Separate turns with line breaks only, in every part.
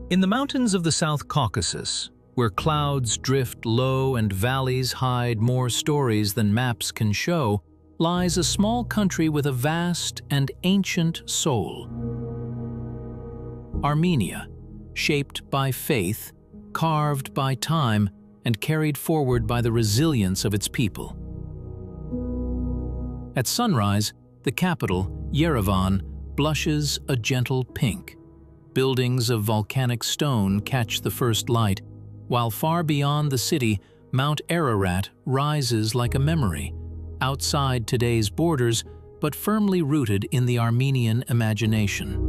In the mountains of the South Caucasus, where clouds drift low and valleys hide more stories than maps can show, lies a small country with a vast and ancient soul. Armenia, shaped by faith, carved by time, and carried forward by the resilience of its people. At sunrise, the capital, Yerevan, blushes a gentle pink. Buildings of volcanic stone catch the first light, while far beyond the city, Mount Ararat rises like a memory, outside today's borders, but firmly rooted in the Armenian imagination.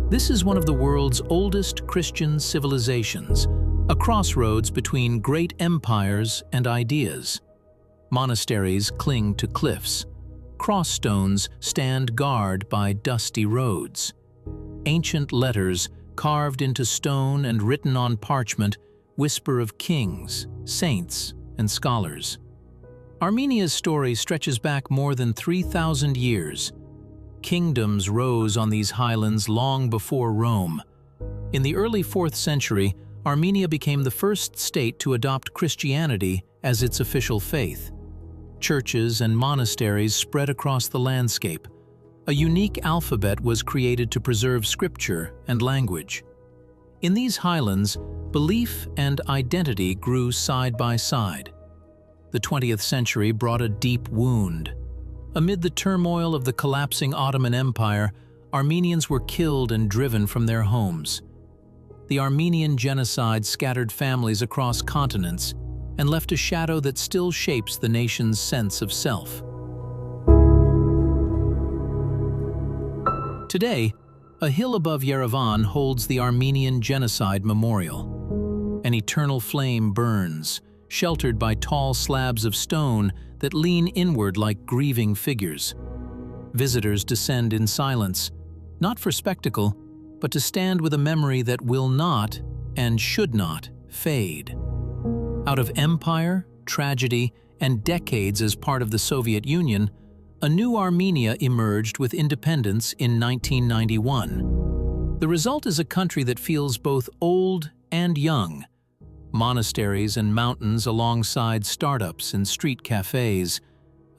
This is one of the world's oldest Christian civilizations, a crossroads between great empires and ideas. Monasteries cling to cliffs. Crossstones stand guard by dusty roads. Ancient letters, carved into stone and written on parchment, whisper of kings, saints, and scholars. Armenia's story stretches back more than 3,000 years. Kingdoms rose on these highlands long before Rome. In the early 4th century, Armenia became the first state to adopt Christianity as its official faith. Churches and monasteries spread across the landscape. A unique alphabet was created to preserve scripture and language. In these highlands, belief and identity grew side by side. The 20th century brought a deep wound. Amid the turmoil of the collapsing Ottoman Empire, Armenians were killed and driven from their homes. The Armenian Genocide scattered families across continents and left a shadow that still shapes the nation's sense of self. Today, a hill above Yerevan holds the Armenian Genocide Memorial. An eternal flame burns, sheltered by tall slabs of stone that lean inward like grieving figures. Visitors descend in silence, not for spectacle, but to stand with a memory that will not and should not fade. Out of empire, tragedy, and decades as part of the Soviet Union, a new Armenia emerged with independence in 1991. The result is a country that feels both old and young. Monasteries and mountains alongside startups and street cafes,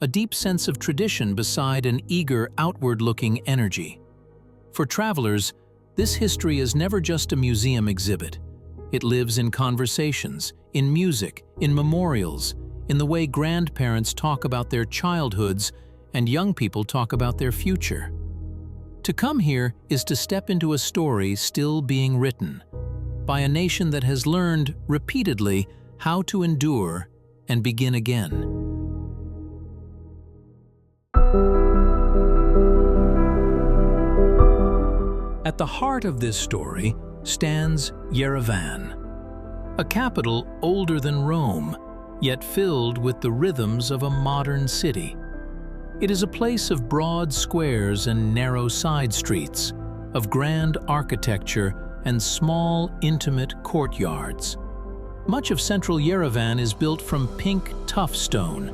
a deep sense of tradition beside an eager, outward-looking energy. For travelers, this history is never just a museum exhibit. It lives in conversations, in music, in memorials, in the way grandparents talk about their childhoods and young people talk about their future. To come here is to step into a story still being written, by a nation that has learned repeatedly how to endure and begin again. At the heart of this story stands Yerevan, a capital older than Rome, yet filled with the rhythms of a modern city. It is a place of broad squares and narrow side streets, of grand architecture and small, intimate courtyards. Much of central Yerevan is built from pink tuff stone,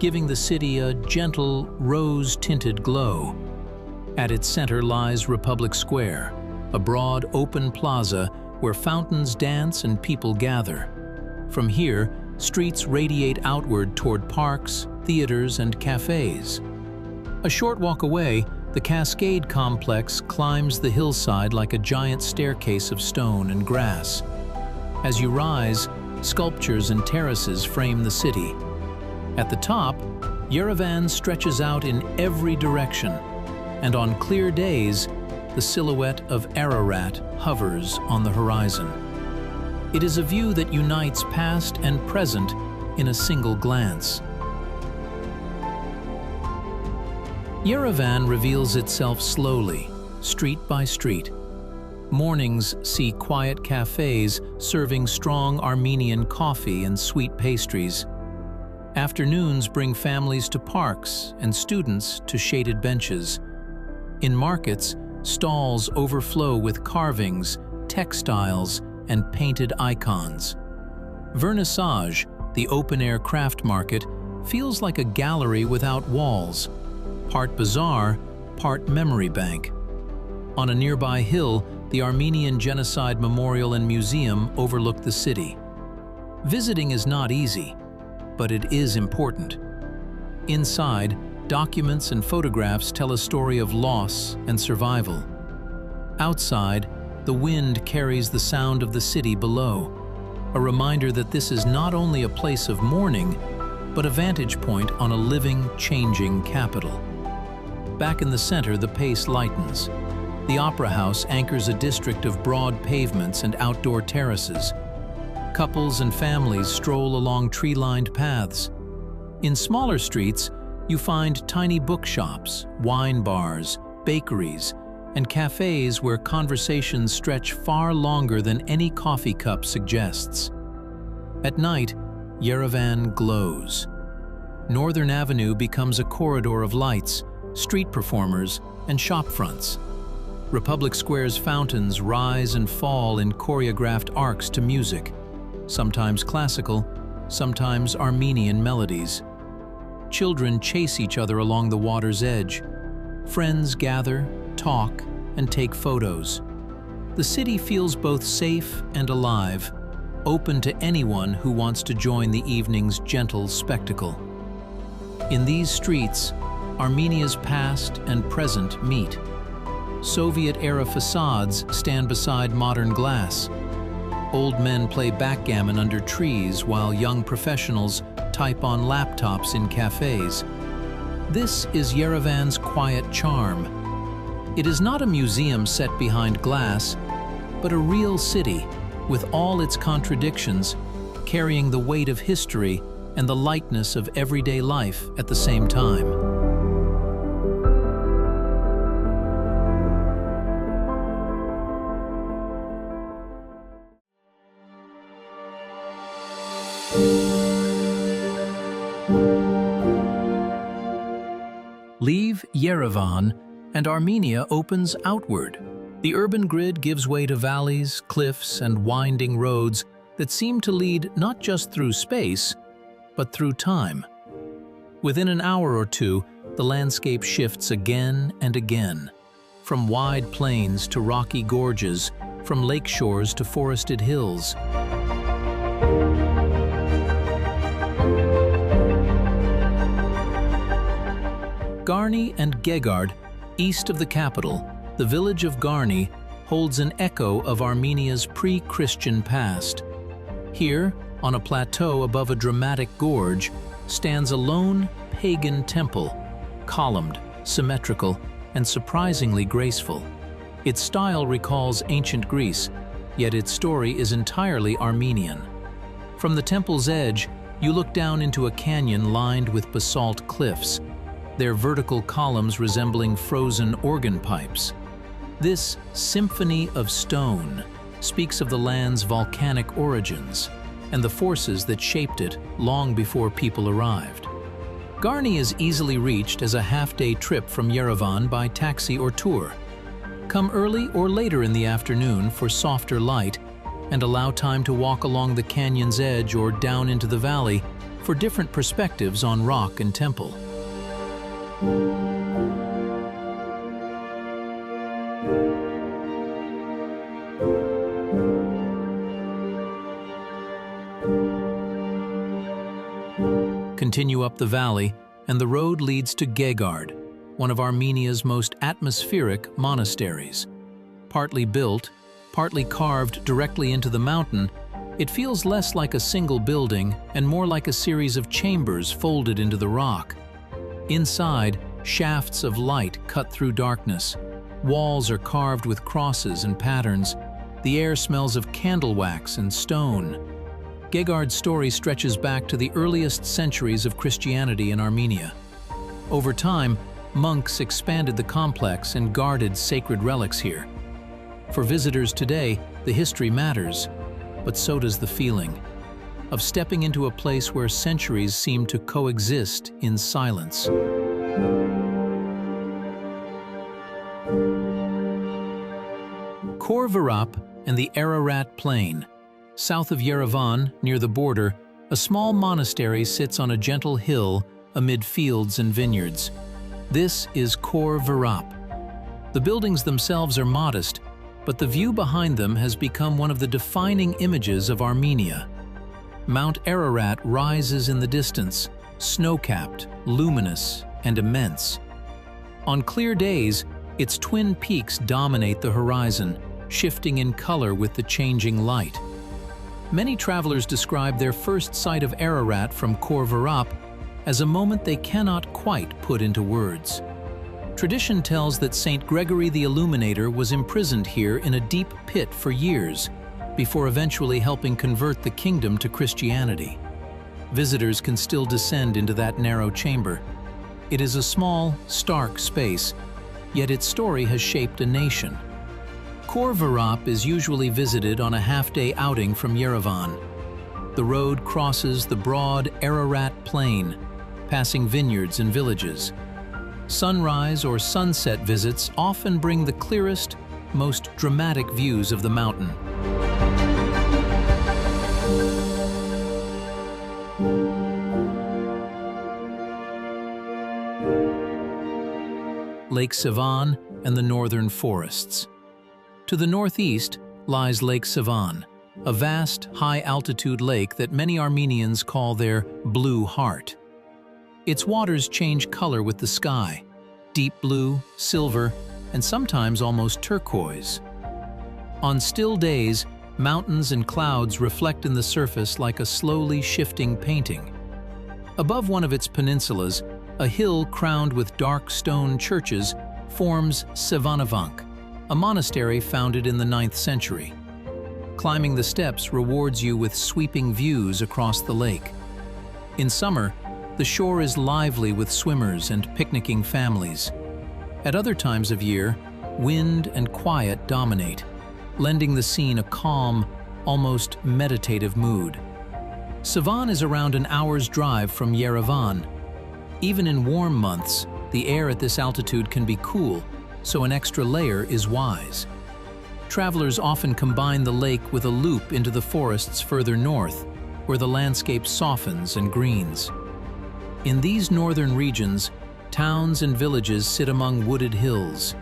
giving the city a gentle, rose-tinted glow. At its center lies Republic Square, a broad, open plaza where fountains dance and people gather. From here, streets radiate outward toward parks, theaters, and cafes. A short walk away, the Cascade complex climbs the hillside like a giant staircase of stone and grass. As you rise, sculptures and terraces frame the city. At the top, Yerevan stretches out in every direction, and on clear days, the silhouette of Ararat hovers on the horizon. It is a view that unites past and present in a single glance. Yerevan reveals itself slowly, street by street. Mornings see quiet cafes serving strong Armenian coffee and sweet pastries. Afternoons bring families to parks and students to shaded benches. In markets, stalls overflow with carvings, textiles, and painted icons. Vernissage, the open-air craft market, feels like a gallery without walls, part bazaar, part memory bank. On a nearby hill, the Armenian Genocide Memorial and Museum overlook the city. Visiting is not easy, but it is important. Inside, documents and photographs tell a story of loss and survival. Outside, the wind carries the sound of the city below, a reminder that this is not only a place of mourning, but a vantage point on a living, changing capital. Back in the center, the pace lightens. The Opera House anchors a district of broad pavements and outdoor terraces. Couples and families stroll along tree-lined paths. In smaller streets, you find tiny bookshops, wine bars, bakeries, and cafes where conversations stretch far longer than any coffee cup suggests. At night, Yerevan glows. Northern Avenue becomes a corridor of lights, street performers, and shop fronts. Republic Square's fountains rise and fall in choreographed arcs to music, sometimes classical, sometimes Armenian melodies. Children chase each other along the water's edge. Friends gather, talk, and take photos. The city feels both safe and alive, open to anyone who wants to join the evening's gentle spectacle. In these streets, Armenia's past and present meet. Soviet-era facades stand beside modern glass. Old men play backgammon under trees while young professionals type on laptops in cafes. This is Yerevan's quiet charm. It is not a museum set behind glass, but a real city with all its contradictions, carrying the weight of history and the lightness of everyday life at the same time. Leave Yerevan, and Armenia opens outward. The urban grid gives way to valleys, cliffs, and winding roads that seem to lead not just through space, but through time. Within an hour or two, the landscape shifts again and again, from wide plains to rocky gorges, from lake shores to forested hills. Garni and Geghard, east of the capital, the village of Garni, holds an echo of Armenia's pre-Christian past. Here, on a plateau above a dramatic gorge, stands a lone, pagan temple, columned, symmetrical, and surprisingly graceful. Its style recalls ancient Greece, yet its story is entirely Armenian. From the temple's edge, you look down into a canyon lined with basalt cliffs, their vertical columns resembling frozen organ pipes. This symphony of stone speaks of the land's volcanic origins and the forces that shaped it long before people arrived. Garni is easily reached as a half-day trip from Yerevan by taxi or tour. Come early or later in the afternoon for softer light and allow time to walk along the canyon's edge or down into the valley for different perspectives on rock and temple. Continue up the valley, and the road leads to Geghard, one of Armenia's most atmospheric monasteries. Partly built, partly carved directly into the mountain, it feels less like a single building and more like a series of chambers folded into the rock. Inside, shafts of light cut through darkness. Walls are carved with crosses and patterns. The air smells of candle wax and stone. Geghard's story stretches back to the earliest centuries of Christianity in Armenia. Over time, monks expanded the complex and guarded sacred relics here. For visitors today, the history matters, but so does the feeling of stepping into a place where centuries seem to coexist in silence. Khor Virap and the Ararat Plain. South of Yerevan, near the border, a small monastery sits on a gentle hill amid fields and vineyards. This is Khor Virap. The buildings themselves are modest, but the view behind them has become one of the defining images of Armenia. Mount Ararat rises in the distance, snow-capped, luminous, and immense. On clear days, its twin peaks dominate the horizon, shifting in color with the changing light. Many travelers describe their first sight of Ararat from Khor Virap as a moment they cannot quite put into words. Tradition tells that Saint Gregory the Illuminator was imprisoned here in a deep pit for years, before eventually helping convert the kingdom to Christianity. Visitors can still descend into that narrow chamber. It is a small, stark space, yet its story has shaped a nation. Khor Virap is usually visited on a half-day outing from Yerevan. The road crosses the broad Ararat plain, passing vineyards and villages. Sunrise or sunset visits often bring the clearest, most dramatic views of the mountain. Lake Sevan and the northern forests. To the northeast lies Lake Sevan, a vast, high-altitude lake that many Armenians call their blue heart. Its waters change color with the sky, deep blue, silver, and sometimes almost turquoise. On still days, mountains and clouds reflect in the surface like a slowly shifting painting. Above one of its peninsulas, a hill crowned with dark stone churches forms Sevanavank, a monastery founded in the 9th century. Climbing the steps rewards you with sweeping views across the lake. In summer, the shore is lively with swimmers and picnicking families. At other times of year, wind and quiet dominate, lending the scene a calm, almost meditative mood. Sevan is around an hour's drive from Yerevan. Even in warm months, the air at this altitude can be cool, so an extra layer is wise. Travelers often combine the lake with a loop into the forests further north, where the landscape softens and greens. In these northern regions, towns and villages sit among wooded hills.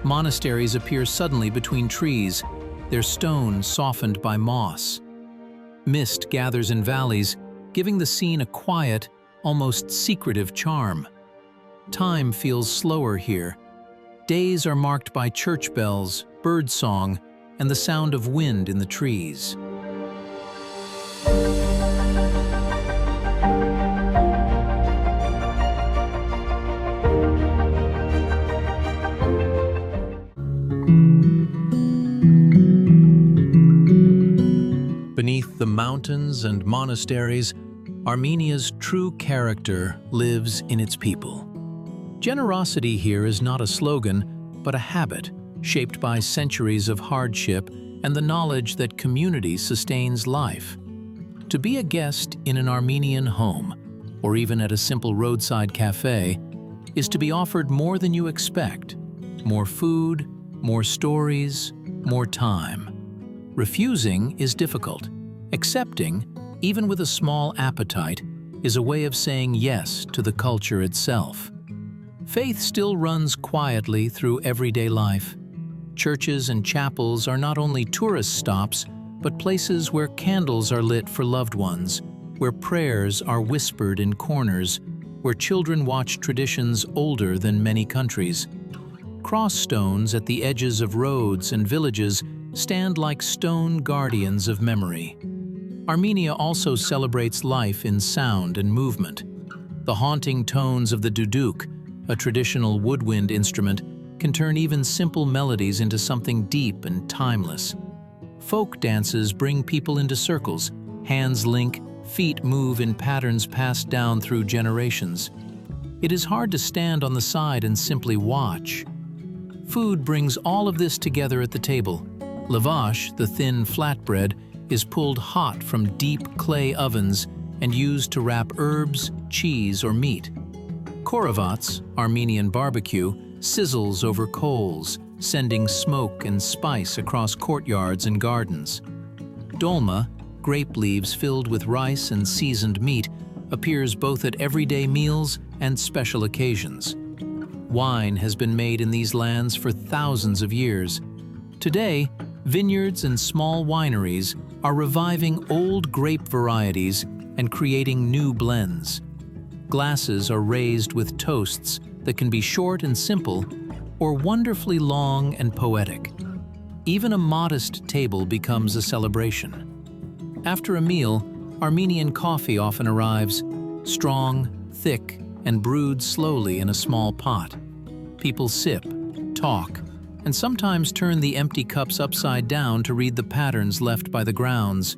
Monasteries appear suddenly between trees, their stone softened by moss. Mist gathers in valleys, giving the scene a quiet, almost secretive charm. Time feels slower here. Days are marked by church bells, birdsong, and the sound of wind in the trees. Beneath the mountains and monasteries, Armenia's true character lives in its people. Generosity here is not a slogan, but a habit, shaped by centuries of hardship and the knowledge that community sustains life. To be a guest in an Armenian home, or even at a simple roadside café, is to be offered more than you expect: more food, more stories, more time. Refusing is difficult. Accepting, even with a small appetite, is a way of saying yes to the culture itself. Faith still runs quietly through everyday life. Churches and chapels are not only tourist stops, but places where candles are lit for loved ones, where prayers are whispered in corners, where children watch traditions older than many countries. Cross stones at the edges of roads and villages stand like stone guardians of memory. Armenia also celebrates life in sound and movement. The haunting tones of the duduk, a traditional woodwind instrument, can turn even simple melodies into something deep and timeless. Folk dances bring people into circles, hands link, feet move in patterns passed down through generations. It is hard to stand on the side and simply watch. Food brings all of this together at the table. Lavash, the thin flatbread, is pulled hot from deep clay ovens and used to wrap herbs, cheese, or meat. Khorovats, Armenian barbecue, sizzles over coals, sending smoke and spice across courtyards and gardens. Dolma, grape leaves filled with rice and seasoned meat, appears both at everyday meals and special occasions. Wine has been made in these lands for thousands of years. Today, vineyards and small wineries are reviving old grape varieties and creating new blends. Glasses are raised with toasts that can be short and simple or wonderfully long and poetic. Even a modest table becomes a celebration. After a meal, Armenian coffee often arrives, strong, thick, and brewed slowly in a small pot. People sip, talk, and sometimes turn the empty cups upside down to read the patterns left by the grounds,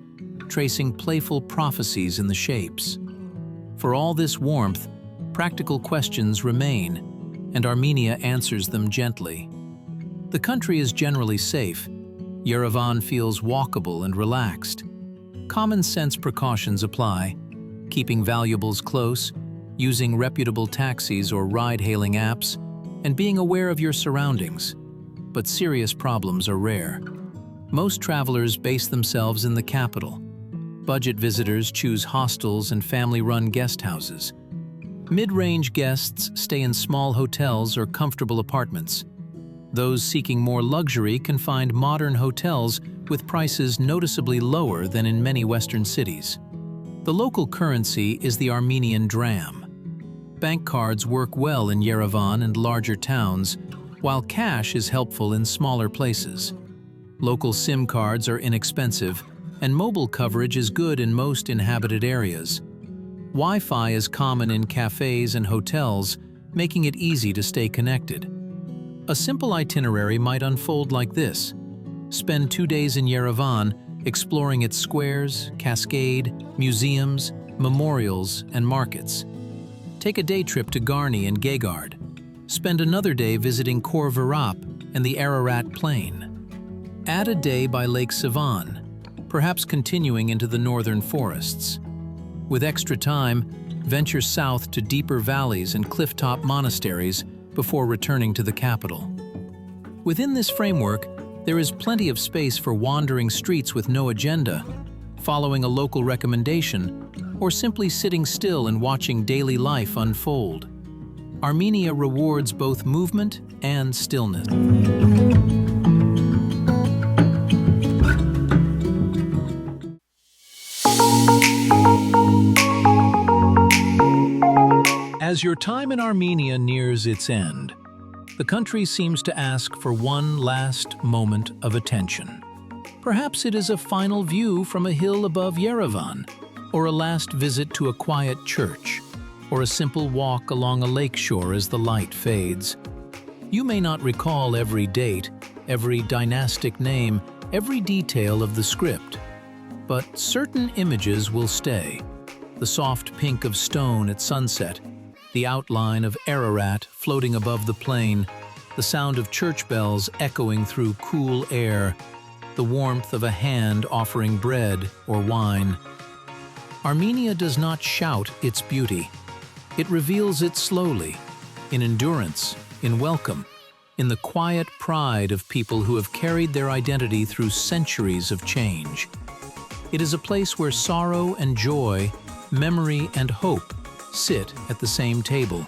tracing playful prophecies in the shapes. For all this warmth, practical questions remain, and Armenia answers them gently. The country is generally safe. Yerevan feels walkable and relaxed. Common sense precautions apply, keeping valuables close, using reputable taxis or ride-hailing apps, and being aware of your surroundings. But serious problems are rare. Most travelers base themselves in the capital. Budget visitors choose hostels and family-run guest houses. Mid-range guests stay in small hotels or comfortable apartments. Those seeking more luxury can find modern hotels with prices noticeably lower than in many Western cities. The local currency is the Armenian dram. Bank cards work well in Yerevan and larger towns, while cash is helpful in smaller places. Local SIM cards are inexpensive, and mobile coverage is good in most inhabited areas. Wi-Fi is common in cafes and hotels, making it easy to stay connected. A simple itinerary might unfold like this. Spend 2 days in Yerevan, exploring its squares, cascade, museums, memorials, and markets. Take a day trip to Garni and Geghard. Spend another day visiting Khor Virap and the Ararat Plain. Add a day by Lake Sevan, perhaps continuing into the northern forests. With extra time, venture south to deeper valleys and clifftop monasteries before returning to the capital. Within this framework, there is plenty of space for wandering streets with no agenda, following a local recommendation, or simply sitting still and watching daily life unfold. Armenia rewards both movement and stillness. As your time in Armenia nears its end, the country seems to ask for one last moment of attention. Perhaps it is a final view from a hill above Yerevan, or a last visit to a quiet church, or a simple walk along a lakeshore as the light fades. You may not recall every date, every dynastic name, every detail of the script, but certain images will stay. The soft pink of stone at sunset, the outline of Ararat floating above the plain, the sound of church bells echoing through cool air, the warmth of a hand offering bread or wine. Armenia does not shout its beauty. It reveals it slowly, in endurance, in welcome, in the quiet pride of people who have carried their identity through centuries of change. It is a place where sorrow and joy, memory and hope sit at the same table.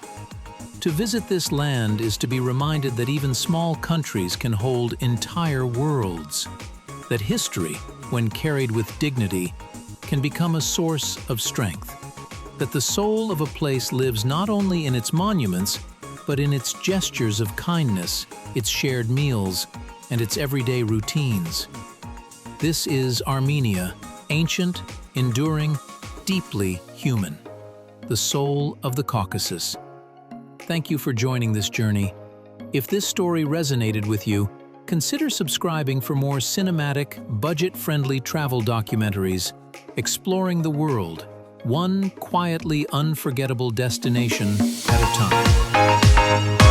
To visit this land is to be reminded that even small countries can hold entire worlds, that history, when carried with dignity, can become a source of strength, that the soul of a place lives not only in its monuments, but in its gestures of kindness, its shared meals, and its everyday routines. This is Armenia, ancient, enduring, deeply human, the soul of the Caucasus. Thank you for joining this journey. If this story resonated with you, consider subscribing for more cinematic, budget-friendly travel documentaries, exploring the world, one quietly unforgettable destination at a time.